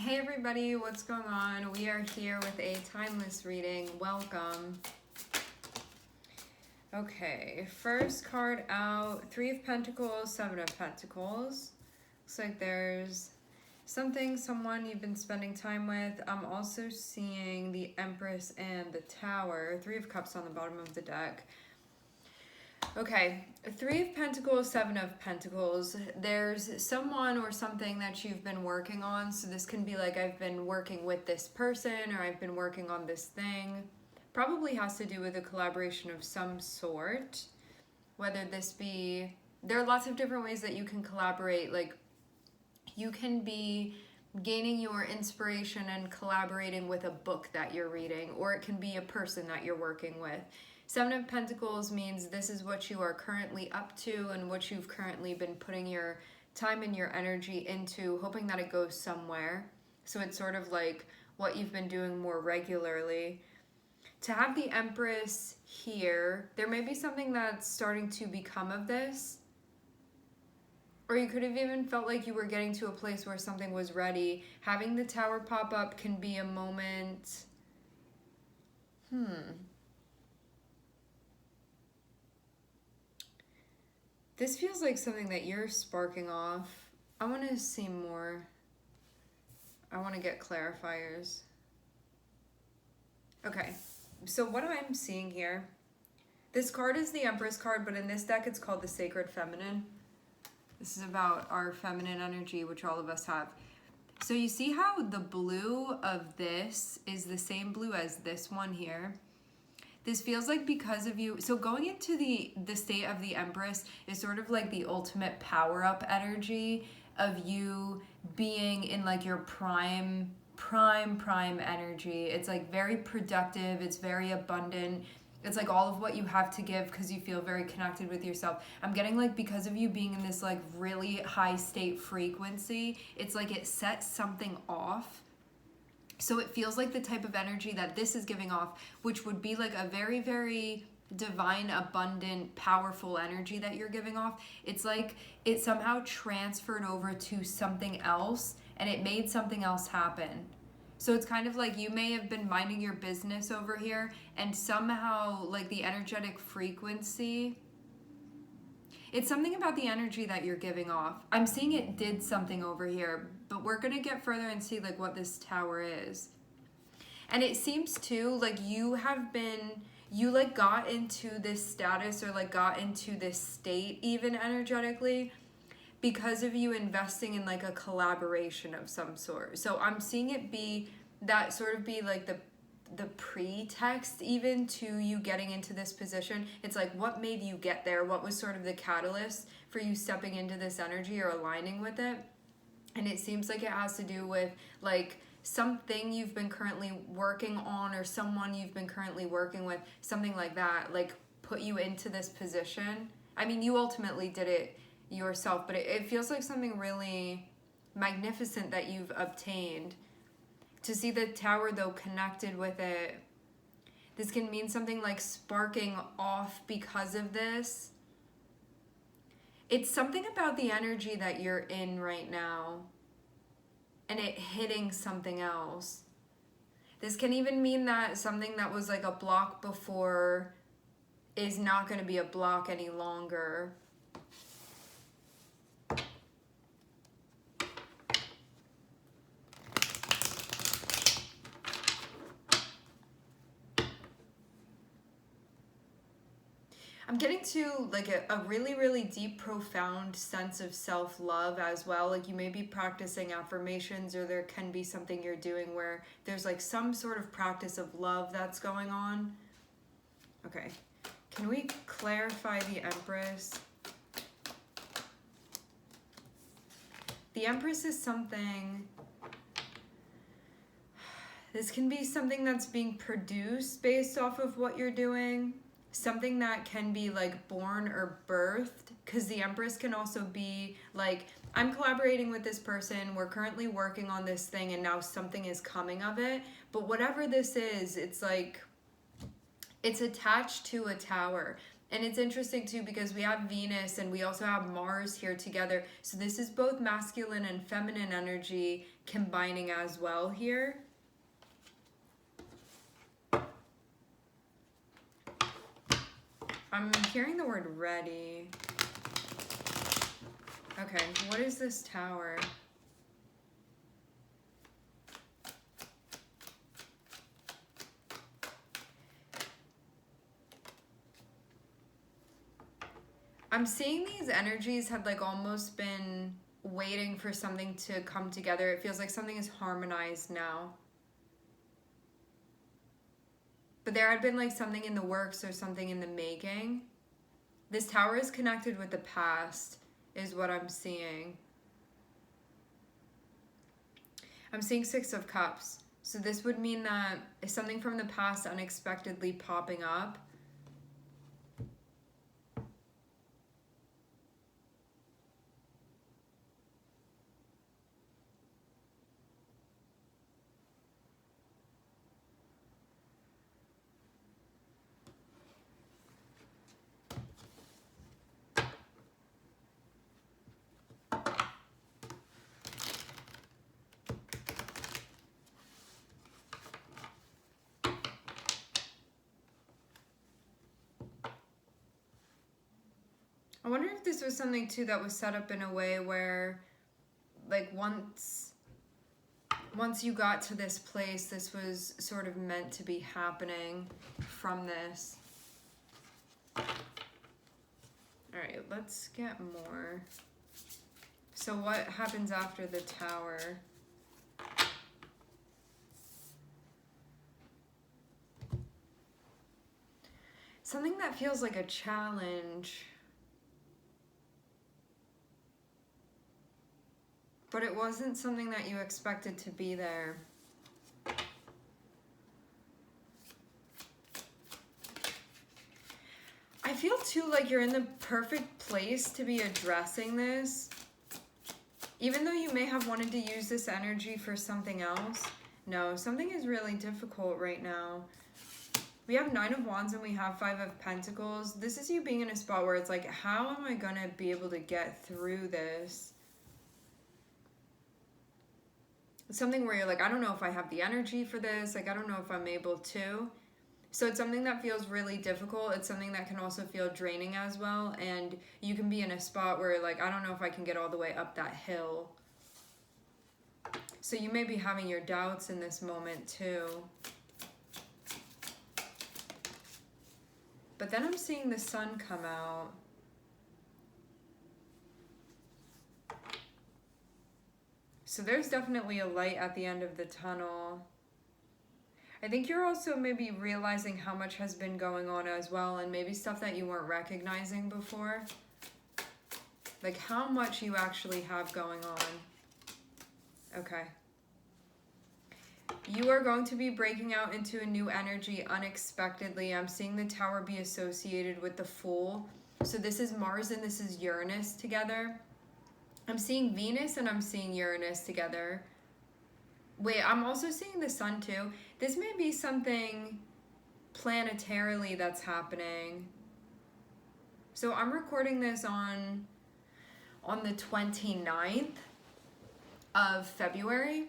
Hey everybody, what's going on? We are here with a timeless reading. Welcome. Okay, first card out, 3 of Pentacles, 7 of Pentacles. Looks like there's someone you've been spending time with. I'm also seeing the Empress and the Tower, 3 of Cups on the bottom of the deck. Okay, 3 of Pentacles, 7 of Pentacles. There's someone or something that you've been working on. So this can be like, I've been working with this person, or I've been working on this thing. Probably has to do with a collaboration of some sort. Whether this be, there are lots of different ways that you can collaborate. Like, you can be gaining your inspiration and collaborating with a book that you're reading, or it can be a person that you're working with. 7 of Pentacles means this is what you are currently up to and what you've currently been putting your time and your energy into, hoping that it goes somewhere. So it's sort of like what you've been doing more regularly. To have the Empress here, there may be something that's starting to become of this. Or you could have even felt like you were getting to a place where something was ready. Having the Tower pop up can be a moment. This feels like something that you're sparking off. I want to see more. I want to get clarifiers. Okay, so what I'm seeing here, this card is the Empress card, but in this deck it's called the Sacred Feminine. This is about our feminine energy, which all of us have. So you see how the blue of this is the same blue as this one here? This feels like because of you. So going into the state of the Empress is sort of like the ultimate power-up energy of you being in like your prime energy. It's like very productive. It's very abundant. It's like all of what you have to give because you feel very connected with yourself. I'm getting like because of you being in this like really high state frequency, it's like it sets something off. So it feels like the type of energy that this is giving off, which would be like a very, very divine, abundant, powerful energy that you're giving off. It's like it somehow transferred over to something else and it made something else happen. So it's kind of like you may have been minding your business over here and somehow like the energetic frequency, it's something about the energy that you're giving off. I'm seeing it did something over here, but we're going to get further and see like what this Tower is. And it seems too like you like got into this status or like got into this state even energetically because of you investing in like a collaboration of some sort. So I'm seeing it be that sort of be like the pretext even to you getting into this position. It's like what made you get there? What was sort of the catalyst for you stepping into this energy or aligning with it? And it seems like it has to do with like something you've been currently working on or someone you've been currently working with, something like that, like put you into this position. I mean, you ultimately did it yourself, but it feels like something really magnificent that you've obtained. To see the Tower though connected with it, this can mean something like sparking off because of this. It's something about the energy that you're in right now and it hitting something else. This can even mean that something that was like a block before is not going to be a block any longer. I'm getting to like a really, really deep, profound sense of self-love as well. Like you may be practicing affirmations, or there can be something you're doing where there's like some sort of practice of love that's going on. Okay, can we clarify the Empress? The Empress is something, this can be something that's being produced based off of what you're doing. Something that can be like born or birthed, because the Empress can also be like, I'm collaborating with this person, we're currently working on this thing, and now something is coming of it. But whatever this is, it's like it's attached to a tower. And it's interesting too because we have Venus and we also have Mars here together. So this is both masculine and feminine energy combining as well here. I'm hearing the word ready. Okay, what is this Tower? I'm seeing these energies had like almost been waiting for something to come together. It feels like something is harmonized now. But there had been like something in the works or something in the making. This Tower is connected with the past, is what I'm seeing. I'm seeing Six of Cups. So this would mean that is something from the past unexpectedly popping up. I wonder if this was something too that was set up in a way where like once you got to this place, this was sort of meant to be happening from this. All right, let's get more. So what happens after the Tower? Something that feels like a challenge. But it wasn't something that you expected to be there. I feel too like you're in the perfect place to be addressing this. Even though you may have wanted to use this energy for something else. No, something is really difficult right now. We have Nine of Wands and we have Five of Pentacles. This is you being in a spot where it's like, how am I gonna be able to get through this? Something where you're like, I don't know if I have the energy for this. Like, I don't know if I'm able to. So it's something that feels really difficult. It's something that can also feel draining as well. And you can be in a spot where you're like, I don't know if I can get all the way up that hill. So you may be having your doubts in this moment too. But then I'm seeing the sun come out. So there's definitely a light at the end of the tunnel. I think you're also maybe realizing how much has been going on as well, and maybe stuff that you weren't recognizing before. Like how much you actually have going on. Okay. You are going to be breaking out into a new energy unexpectedly. I'm seeing the Tower be associated with the Fool. So this is Mars and this is Uranus together. I'm seeing Venus and I'm seeing Uranus together. Wait, I'm also seeing the Sun too. This may be something planetarily that's happening. So I'm recording this on the 29th of February.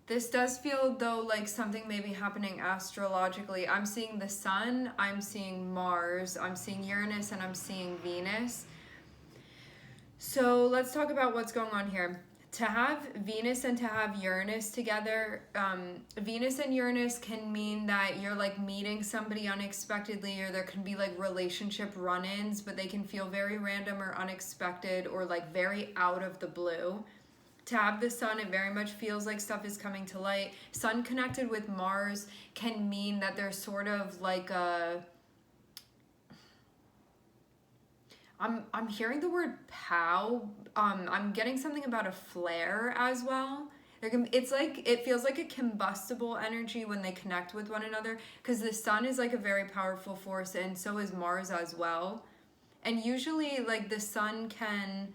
This does feel though like something may be happening astrologically. I'm seeing the Sun, I'm seeing Mars, I'm seeing Uranus, and I'm seeing Venus. So let's talk about what's going on here. To have Venus and to have Uranus together, Venus and Uranus can mean that you're like meeting somebody unexpectedly, or there can be like relationship run-ins, but they can feel very random or unexpected or like very out of the blue. To have the Sun, it very much feels like stuff is coming to light. Sun connected with Mars can mean that there's sort of like a... I'm hearing the word pow. I'm getting something about a flare as well. It's like, it feels like a combustible energy when they connect with one another, because the Sun is like a very powerful force, and so is Mars as well. And usually like the sun can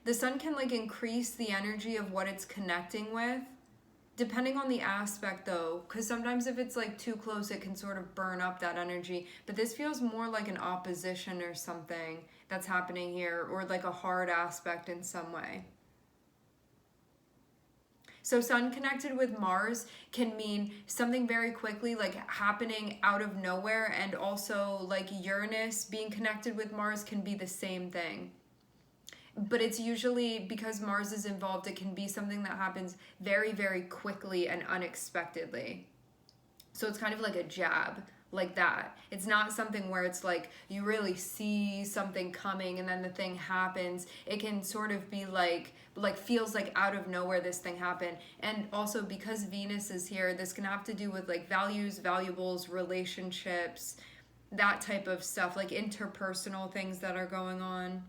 like increase the energy of what it's connecting with, Depending on the aspect though, because sometimes if it's like too close, it can sort of burn up that energy. But this feels more like an opposition or something that's happening here, or like a hard aspect in some way. So Sun connected with Mars can mean something very quickly, like happening out of nowhere, and also like Uranus being connected with Mars can be the same thing. But it's usually, because Mars is involved, it can be something that happens very, very quickly and unexpectedly. So it's kind of like a jab, like that. It's not something where it's like you really see something coming and then the thing happens. It can sort of be like feels like out of nowhere this thing happened. And also because Venus is here, this can have to do with like values, valuables, relationships, that type of stuff, like interpersonal things that are going on.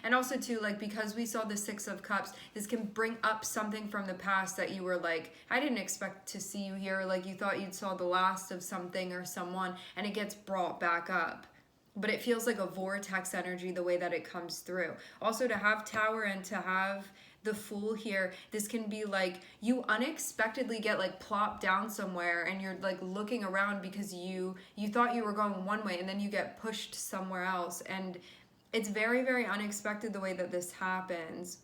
And also too, like, because we saw the Six of Cups, this can bring up something from the past that you were like, I didn't expect to see you here. Like, you thought you'd saw the last of something or someone, and it gets brought back up. But it feels like a vortex energy the way that it comes through. Also, to have Tower and to have the Fool here, this can be like you unexpectedly get like plopped down somewhere, and you're like looking around because you thought you were going one way, and then you get pushed somewhere else. And it's very, very unexpected the way that this happens.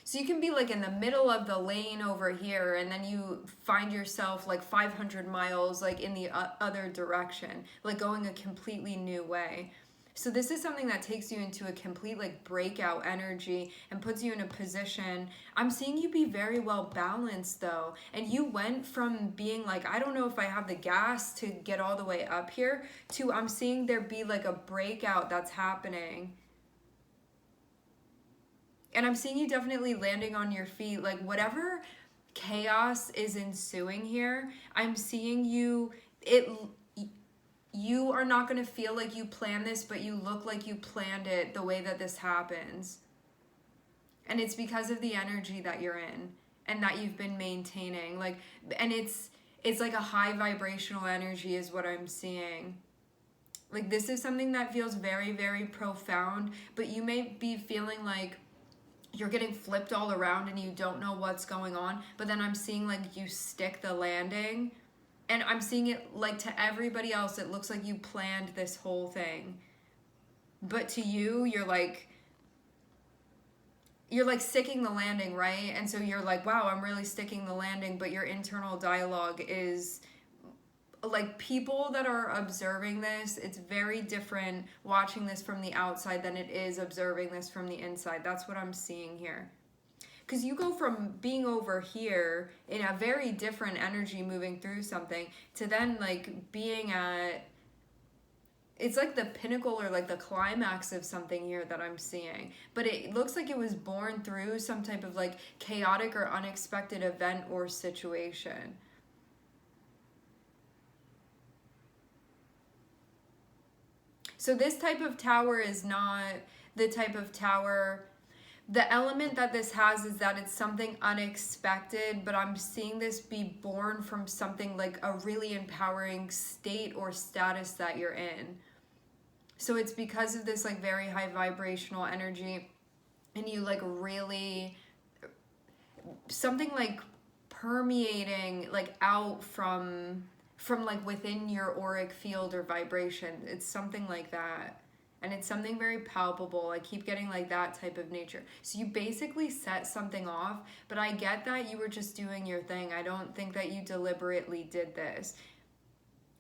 So you can be like in the middle of the lane over here, and then you find yourself like 500 miles like in the other direction, like going a completely new way. So this is something that takes you into a complete like breakout energy and puts you in a position. I'm seeing you be very well balanced though. And you went from being like, I don't know if I have the gas to get all the way up here, to I'm seeing there be like a breakout that's happening. And I'm seeing you definitely landing on your feet. Like whatever chaos is ensuing here, I'm seeing you, you are not going to feel like you planned this, but you look like you planned it the way that this happens. And it's because of the energy that you're in and that you've been maintaining. Like, and it's like a high vibrational energy is what I'm seeing. Like this is something that feels very, very profound, but you may be feeling like you're getting flipped all around and you don't know what's going on. But then I'm seeing like you stick the landing. And I'm seeing it like to everybody else, it looks like you planned this whole thing. But to you, you're like sticking the landing, right? And so you're like, wow, I'm really sticking the landing. But your internal dialogue is like people that are observing this, it's very different watching this from the outside than it is observing this from the inside. That's what I'm seeing here. Because you go from being over here in a very different energy moving through something to then like being at, it's like the pinnacle or like the climax of something here that I'm seeing. But it looks like it was born through some type of like chaotic or unexpected event or situation. So this type of tower is not the type of tower. The element that this has is that it's something unexpected, but I'm seeing this be born from something like a really empowering state or status that you're in. So it's because of this like very high vibrational energy, and you like really, something like permeating like out from like within your auric field or vibration. It's something like that. And it's something very palpable. I keep getting like that type of nature. So you basically set something off, but I get that you were just doing your thing. I don't think that you deliberately did this.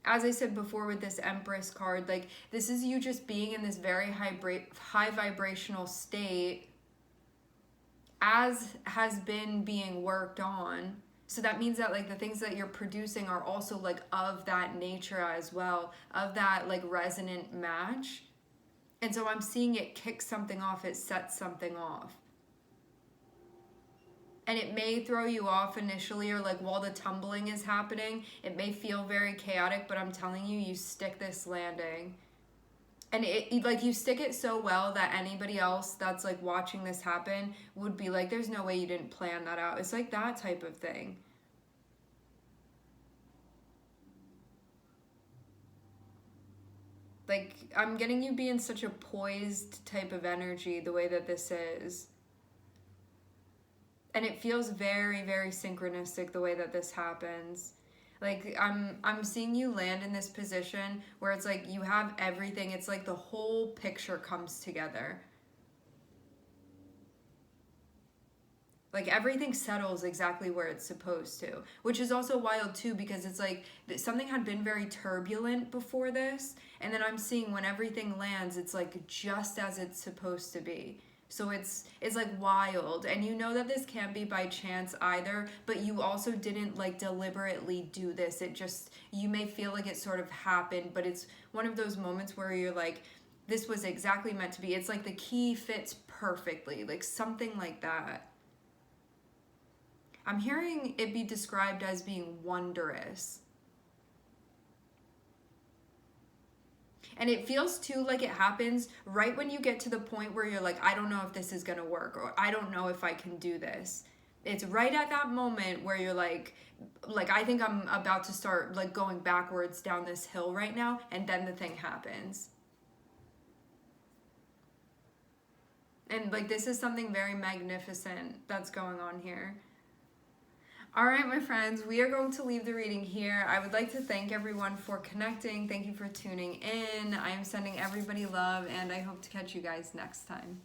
As I said before with this Empress card, like this is you just being in this very high vibrational state as has been being worked on. So that means that like the things that you're producing are also like of that nature as well, of that like resonant match. And so I'm seeing it kick something off, it sets something off. And it may throw you off initially, or like while the tumbling is happening, it may feel very chaotic, but I'm telling you, you stick this landing. And it like you stick it so well that anybody else that's like watching this happen would be like, there's no way you didn't plan that out. It's like that type of thing. Like, I'm getting you being such a poised type of energy the way that this is. And it feels very, very synchronistic the way that this happens. Like I'm seeing you land in this position where it's like you have everything. It's like the whole picture comes together. Like everything settles exactly where it's supposed to, which is also wild too, because it's like something had been very turbulent before this, and then I'm seeing when everything lands, it's like just as it's supposed to be. So it's like wild, and you know that this can't be by chance either, but you also didn't like deliberately do this. It just, you may feel like it sort of happened, but it's one of those moments where you're like, this was exactly meant to be. It's like the key fits perfectly, like something like that. I'm hearing it be described as being wondrous. And it feels too like it happens right when you get to the point where you're like, I don't know if this is gonna work, or I don't know if I can do this. It's right at that moment where you're like I think I'm about to start like going backwards down this hill right now, and then the thing happens. And like this is something very magnificent that's going on here. All right, my friends, we are going to leave the reading here. I would like to thank everyone for connecting. Thank you for tuning in. I am sending everybody love, and I hope to catch you guys next time.